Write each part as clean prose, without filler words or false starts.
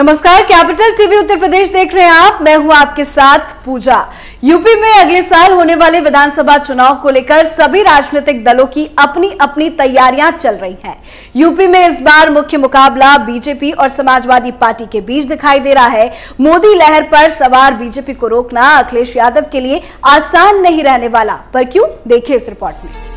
नमस्कार, capital TV Uttar Pradesh देख रहे हैं आप। मैं हूं आपके साथ पूजा। यूपी में अगले साल होने वाले विधानसभा चुनाव को लेकर सभी राजनीतिक दलों की अपनी अपनी तैयारियां चल रही हैं। यूपी में इस बार मुख्य मुकाबला बीजेपी और समाजवादी पार्टी के बीच दिखाई दे रहा है। मोदी लहर पर सवार बीजेपी को रोकना अखिलेश यादव के लिए आसान नहीं रहने वाला। पर क्यों, देखिए इस रिपोर्ट में।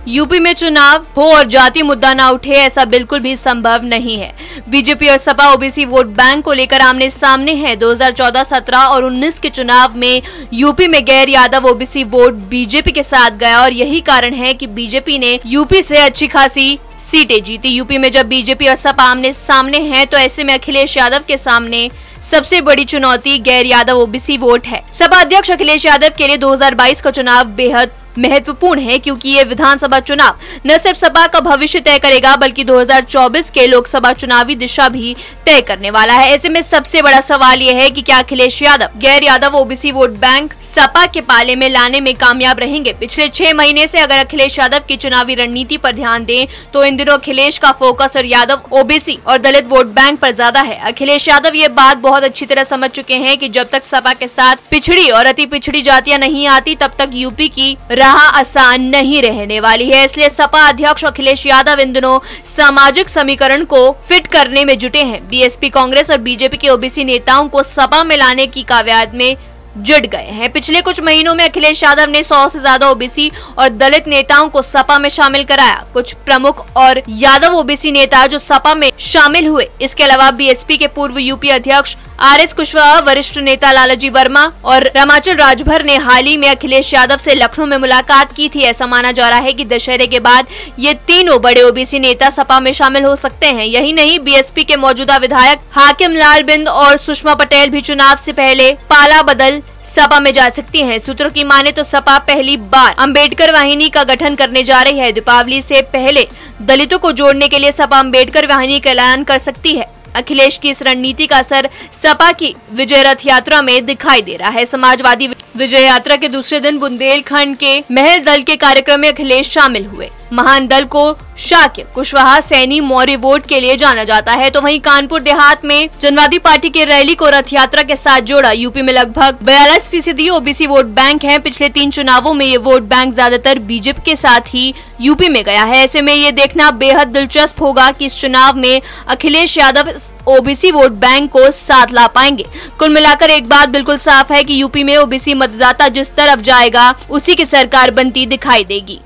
यूपी में चुनाव हो और जाति मुद्दा ना उठे, ऐसा बिल्कुल भी संभव नहीं है। बीजेपी और सपा ओबीसी वोट बैंक को लेकर आमने सामने हैं। 2014, 17 और 19 के चुनाव में यूपी में गैर यादव ओबीसी वोट बीजेपी के साथ गया और यही कारण है कि बीजेपी ने यूपी से अच्छी खासी सीटें जीती। यूपी में जब बीजेपी और सपा आमने सामने हैं तो ऐसे में अखिलेश यादव के सामने सबसे बड़ी चुनौती गैर यादव ओबीसी वोट है। सपा अध्यक्ष अखिलेश यादव के लिए 2022 का चुनाव बेहद महत्वपूर्ण है, क्योंकि ये विधानसभा चुनाव न सिर्फ सपा का भविष्य तय करेगा बल्कि 2024 के लोकसभा चुनावी दिशा भी तय करने वाला है। ऐसे में सबसे बड़ा सवाल ये है कि क्या अखिलेश यादव गैर Yadav OBC vote bank Sapa के पाले में लाने में कामयाब रहेंगे। पिछले 6 महीने से अगर अखिलेश यादव की चुनावी रणनीति पर ध्यान दें तो इन दिनों अखिलेश का फोकस और यादव ओबीसी और दलित वोट बैंक पर ज्यादा है। अखिलेश यादव ये बात बहुत अच्छी तरह समझ चुके हैं कि जब तक सपा के साथ पिछड़ी और अति पिछड़ी जातियां नहीं आती तब तक यूपी की राह आसान नहीं रहने वाली है। इसलिए सपा अध्यक्ष अखिलेश यादव इन दिनों सामाजिक समीकरण को फिट करने में जुटे हैं। बीएसपी, कांग्रेस और बीजेपी के ओबीसी नेताओं को सपा में लाने की कवायद में जुट गए हैं। पिछले कुछ महीनों में अखिलेश यादव ने 100 से ज्यादा ओबीसी और दलित नेताओं को सपा में शामिल कराया। कुछ प्रमुख और यादव ओबीसी नेता जो सपा में शामिल हुए, इसके अलावा बीएसपी के पूर्व यूपी अध्यक्ष आरएस कुशवाहा, वरिष्ठ नेता लालजी वर्मा और रामाचल राजभर ने हाल ही में अखिलेश यादव से लखनऊ में मुलाकात की थी। ऐसा माना जा रहा है कि दशहरे के बाद ये तीनों बड़े ओबीसी नेता सपा में शामिल हो सकते हैं। यही नहीं, बीएसपी के मौजूदा विधायक हाकिम लाल बिंद और सुषमा पटेल भी चुनाव से पहले पाला बदल सपा में जा सकती हैं। सूत्रों की माने तो सपा पहली बार अंबेडकर वाहिनी का गठन करने जा रही है। दीपावली से पहले दलितों को जोड़ने के लिए सपा अंबेडकर वाहिनी का ऐलान कर सकती है। अखिलेश की इस रणनीति का असर सपा की विजय रथ यात्रा में दिखाई दे रहा है। समाजवादी विजय यात्रा के दूसरे दिन बुंदेलखंड के महल दल के कार्यक्रम में अखिलेश शामिल हुए। महान दल को शाक्य, कुशवाहा, सैनी, मौर्य वोट के लिए जाना जाता है, तो वहीं कानपुर देहात में जनवादी पार्टी की रैली को रथ यात्रा के साथ जोड़ा। यूपी में लगभग 42% ओबीसी वोट बैंक है। पिछले 3 चुनावों में ये वोट बैंक ज्यादातर बीजेपी के साथ ही यूपी में गया है। ऐसे में ये देखना बेहद दिलचस्प होगा कि इस चुनाव में Akhilesh Yadav OBC vote bank को साथ ला पाएंगे। कुल मिलाकर एक बात बिल्कुल साफ है कि यूपी में ओबीसी मतदाता जिस तरफ जाएगा उसी की सरकार बनती दिखाई देगी।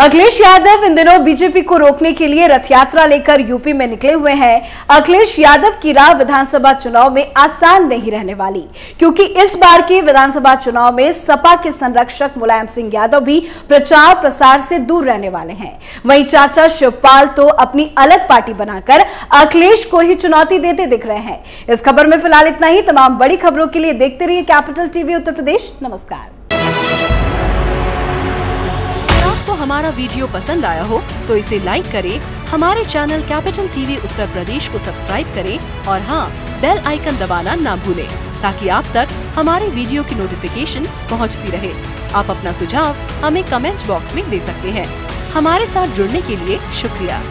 अखिलेश यादव इन दिनों बीजेपी को रोकने के लिए रथ यात्रा लेकर यूपी में निकले हुए हैं। अखिलेश यादव की राह विधानसभा चुनाव में आसान नहीं रहने वाली, क्योंकि इस बार के विधानसभा चुनाव में सपा के संरक्षक मुलायम सिंह यादव भी प्रचार प्रसार से दूर रहने वाले हैं। वहीं चाचा शिवपाल तो अपनी अलग पार्टी बनाकर अखिलेश को ही चुनौती देते दिख रहे हैं। इस खबर में फिलहाल इतना ही। तमाम बड़ी खबरों के लिए देखते रहिए कैपिटल टीवी उत्तर प्रदेश। नमस्कार। आपको हमारा वीडियो पसंद आया हो तो इसे लाइक करें, हमारे channel capital TV Uttar Pradesh को सब्सक्राइब करें और हाँ, बेल आइकन दबाना ना भूलें ताकि आप तक हमारे वीडियो की नोटिफिकेशन पहुंचती रहे। आप अपना सुझाव हमें कमेंट बॉक्स में दे सकते हैं। हमारे साथ जुड़ने के लिए शुक्रिया।